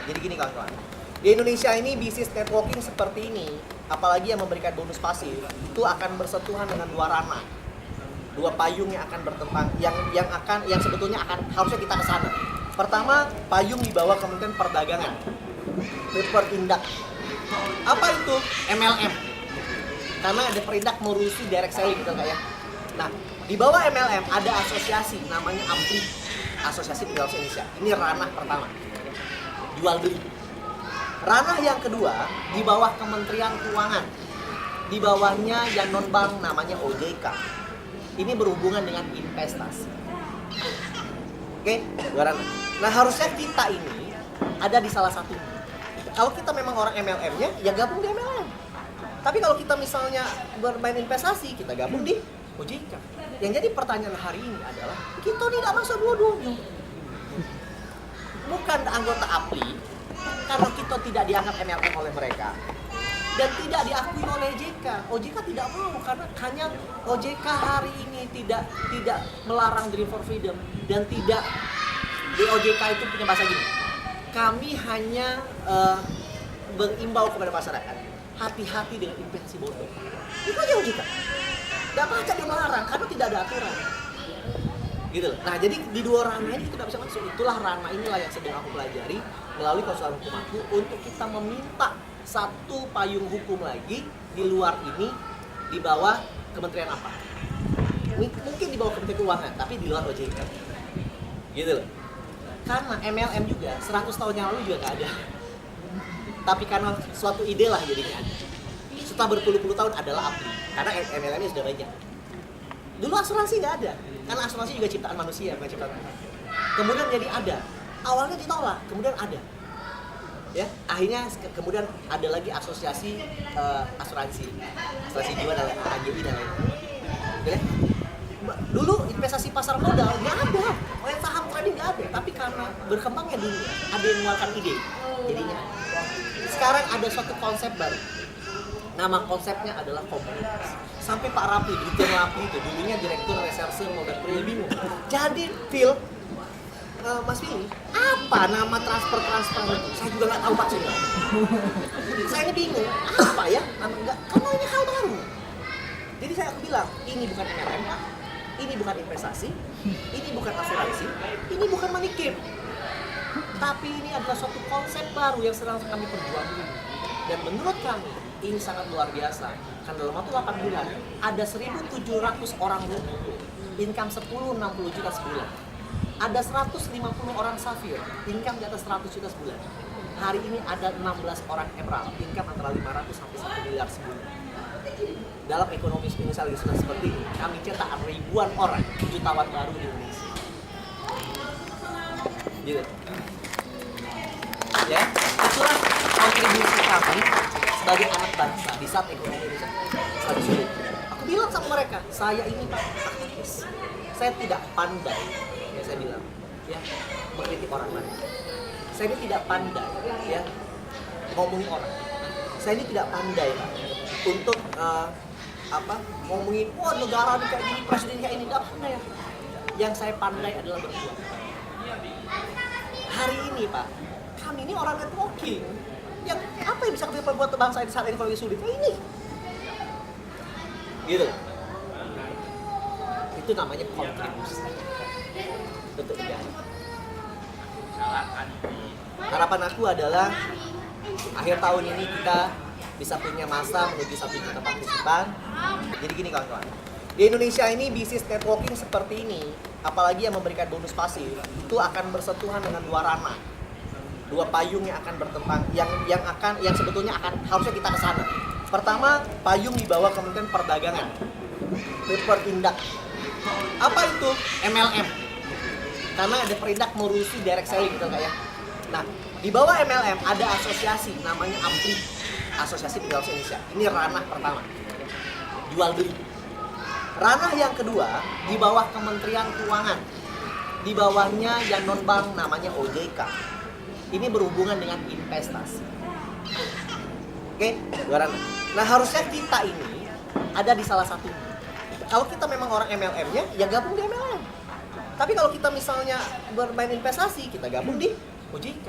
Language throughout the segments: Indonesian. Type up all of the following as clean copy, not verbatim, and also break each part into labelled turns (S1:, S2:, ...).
S1: Jadi gini kawan-kawan, di Indonesia ini bisnis networking seperti ini, apalagi yang memberikan bonus pasif, itu akan bersentuhan dengan dua ranah, dua payung yang akan bertentang, yang sebetulnya akan harusnya kita ke sana. Pertama, payung di bawah Kementerian Perdagangan, Perindak. Apa itu? MLM. Karena ada Perindak mengurusi direct selling gitu kayak. Nah, di bawah MLM ada asosiasi namanya AMPLI, Asosiasi Penjual Indonesia. Ini ranah pertama, jual beli. Ranah yang kedua di bawah Kementerian Keuangan, di bawahnya yang non bank namanya OJK. Ini berhubungan dengan investasi. Oke, dua ranah. Nah, harusnya kita ini ada di salah satu. Kalau kita memang orang MLM-nya, ya gabung di MLM. Tapi kalau kita misalnya bermain investasi, kita gabung di OJK. Yang jadi pertanyaan hari ini adalah, kita tidak masuk dua-duanya. Bukan anggota APLI, karena kita tidak dianggap MLM oleh mereka. Dan tidak diakui oleh OJK. OJK tidak mau, karena hanya OJK hari ini tidak melarang Dream for Freedom. Dan tidak, di OJK itu punya bahasa gini, kami hanya berimbau kepada masyarakat, hati-hati dengan investasi bodong. Itu aja OJK. Gak baca dia melarang, karena tidak ada aturan. Gitu loh. Nah, jadi di dua ranah ini kita tidak bisa masuk. Itulah ranah inilah yang sedang aku pelajari melalui konsultan hukum aku, untuk kita meminta satu payung hukum lagi di luar ini, di bawah kementerian apa? Mungkin di bawah Kementerian Keuangan, tapi di luar OJK. Gitu loh. Karena MLM juga 100 tahun yang lalu juga gak ada. Tapi karena suatu ide lah jadinya ada. Setelah berpuluh-puluh tahun adalah APLI, karena MLM-nya sudah banyak. Dulu asuransi nggak ada, karena asuransi juga ciptaan manusia, bukan ciptaan Tuhan. Kemudian jadi ada, awalnya ditolak, kemudian ada. Ya, akhirnya kemudian ada lagi asosiasi asuransi jiwa dan AGI dan lain-lain. Dulu investasi pasar modal nggak ada, saham trading nggak ada, tapi karena berkembangnya dunia, ada yang mengeluarkan ide, jadinya. Sekarang ada suatu konsep baru. Nama konsepnya adalah komunitas. Sampai Pak Rapi, Dirjen Rapi itu dulunya Direktur Reserse Moda Pria bingung. Jadi Phil, Mas Willy, apa nama transfer itu? Saya juga nggak tahu Pak Sudah. Saya ini bingung, apa ya? Nama enggak, karena ini hal baru. Jadi aku bilang, ini bukan MLM, ini bukan investasi, ini bukan asuransi, ini bukan money game. Tapi ini adalah suatu konsep baru yang sedang kami perjuangkan. Dan menurut kami, ini sangat luar biasa. Karena dalam waktu 8 bulan, ada 1.700 orang buruh, income 10-60 juta sebulan. Ada 150 orang safir, income di atas 100 juta sebulan. Hari ini ada 16 orang emerald, income antara 500 sampai 1 miliar sebulan. Dalam ekonomi Indonesia lagi sudah seperti ini, kami cetak ribuan orang, jutawan baru di Indonesia. Gitu. Ya, itulah kontribusi kami sebagai anak bangsa di saat ekonomi Indonesia sangat sulit. Aku bilang sama mereka, saya ini Pak aktivis. Saya tidak pandai, ya saya bilang, ya mengkritik orang lain. Saya ini tidak pandai, ya ngomongin orang. Saya ini tidak pandai Pak untuk ngomongin, wah negara kayak gini, presiden kayak ini, nggak pandai ya. Yang saya pandai adalah berjuang. Hari ini Pak, kami ini orang networking. Yang apa yang bisa kita perbuat bangsa di saat ini kalau sulit? Ini. Gitu. Itu namanya kontribusi. Bentuk negara. Harapan aku adalah akhir tahun ini kita bisa punya masa menuju 1 juta partisipan. Jadi gini kawan-kawan, di Indonesia ini bisnis networking seperti ini, apalagi yang memberikan bonus pasif, itu akan bersentuhan dengan dua ranah, dua payung yang akan bertentang, yang sebetulnya akan harusnya kita ke sana. Pertama, payung di bawah Kementerian Perdagangan, Perindak. Apa itu? MLM. Karena ada Perindak mengurusi direct selling gitu kayak. Nah, di bawah MLM ada asosiasi namanya AMPLI, Asosiasi Penjual Indonesia. Ini ranah pertama, jual beli. Ranah yang kedua di bawah Kementerian Keuangan, di bawahnya yang non bank namanya OJK. Ini berhubungan dengan investasi. Oke, dua ranah. Nah, harusnya kita ini ada di salah satu. Kalau kita memang orang MLM-nya, ya gabung di MLM. Tapi kalau kita misalnya bermain investasi, kita gabung di OJK.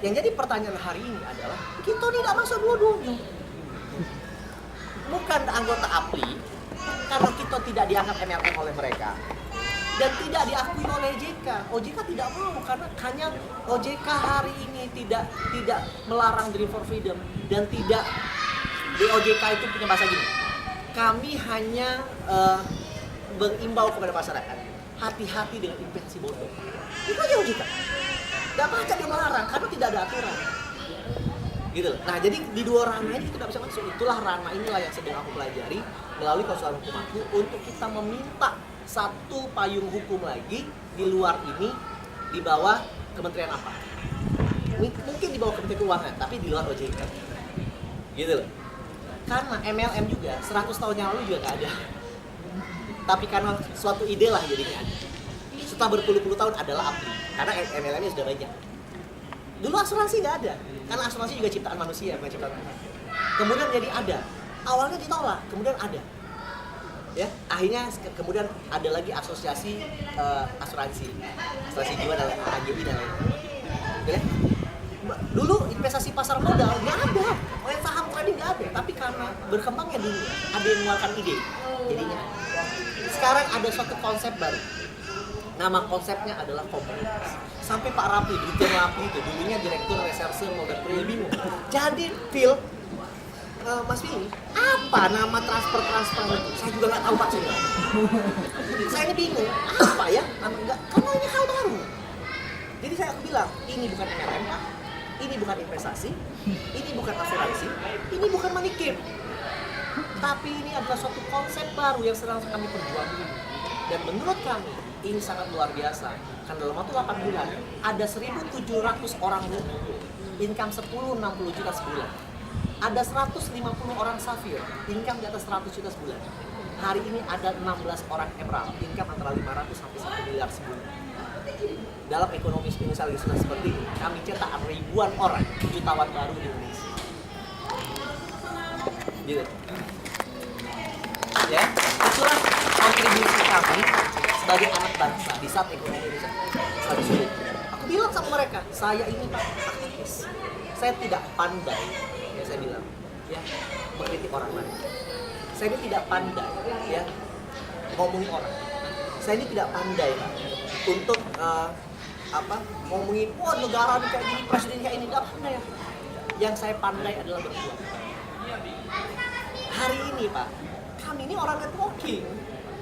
S1: Yang jadi pertanyaan hari ini adalah kita tidak masuk dua-duanya. Bukan anggota APLI karena kita tidak dianggap MLM oleh mereka dan tidak diakui oleh OJK. OJK tidak mau karena hanya OJK hari ini tidak melarang Dream for Freedom dan tidak di OJK itu punya bahasa gini. Kami hanya berimbau kepada masyarakat, hati-hati dengan investasi bodong. Itu aja OJK. Gak baca dia melarang karena tidak ada aturan. Gitu. Nah, jadi di dua ranah ini kita tidak bisa masuk. Itulah ranah inilah yang sedang aku pelajari melalui konsultan hukum aku untuk kita meminta satu payung hukum lagi di luar ini di bawah kementerian apa? Mungkin di bawah Kementerian Keuangan, tapi di luar OJK. Gitu loh. Karena MLM juga 100 tahun yang lalu juga gak ada. Tapi karena suatu ide lah jadinya ada. Setelah berpuluh-puluh tahun adalah APLI. Karena MLM-nya sudah banyak. Dulu asuransi nggak ada, karena asuransi juga ciptaan manusia, bukan ciptaan Tuhan. Kemudian jadi ada, awalnya ditolak, kemudian ada. Ya, akhirnya kemudian ada lagi asosiasi asuransi jiwa dan AGI dan lain-lain. Ya? Dulu investasi pasar modal nggak ada, saham trading nggak ada, tapi karena berkembangnya dunia, ada yang mengeluarkan ide, jadinya. Sekarang ada suatu konsep baru. Nama konsepnya adalah komunitas. Sampai Pak Rapi, Dirjen Rapi itu dulunya Direktur Reserse Motor Prill bingung. Jadi Phil, Mas Willy, apa nama transfer itu? Saya juga nggak tahu Pak sebenarnya. Saya ini bingung, apa ya? Nama enggak, karena ini hal baru. Jadi saya bilang, ini bukan MLM Pak, ini bukan investasi, ini bukan asuransi, ini bukan money game. Tapi ini adalah suatu konsep baru yang sedang kami perjuangkan. Dan menurut kami, ini sangat luar biasa. Karena dalam waktu 8 bulan, ada 1.700 orang income 10-60 juta sebulan. Ada 150 orang safir, income di atas 100 juta sebulan. Hari ini ada 16 orang emerald, income antara 500 sampai 1 miliar sebulan. Dalam ekonomi spesial seperti ini, kami cetak ribuan orang, jutawan baru di Indonesia. Gitu. Ya, itulah kontribusi kami sebagai anak bangsa di saat ekonomi Indonesia lagi sulit. Aku bilang sama mereka, saya ini Pak aktivis. Saya tidak pandai, ya saya bilang, ya mengkritik orang lain. Saya ini tidak pandai, ya ngomongin orang. Saya ini tidak pandai Pak untuk ngomongin, wah negara ini kayak gini, presiden kayak ini, nggak pandai. Yang saya pandai adalah berjuang. Hari ini Pak, kami ini orang networking.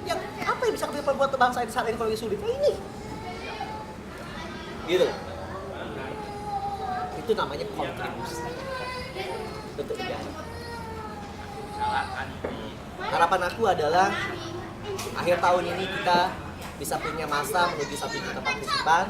S1: Yang apa yang bisa kita buat bangsa ini saat ini kalau lagi sulit? Ini. Gitu. Itu namanya kontribusi untuk negara. Harapan aku adalah akhir tahun ini kita bisa punya masa menuju 1 juta partisipan.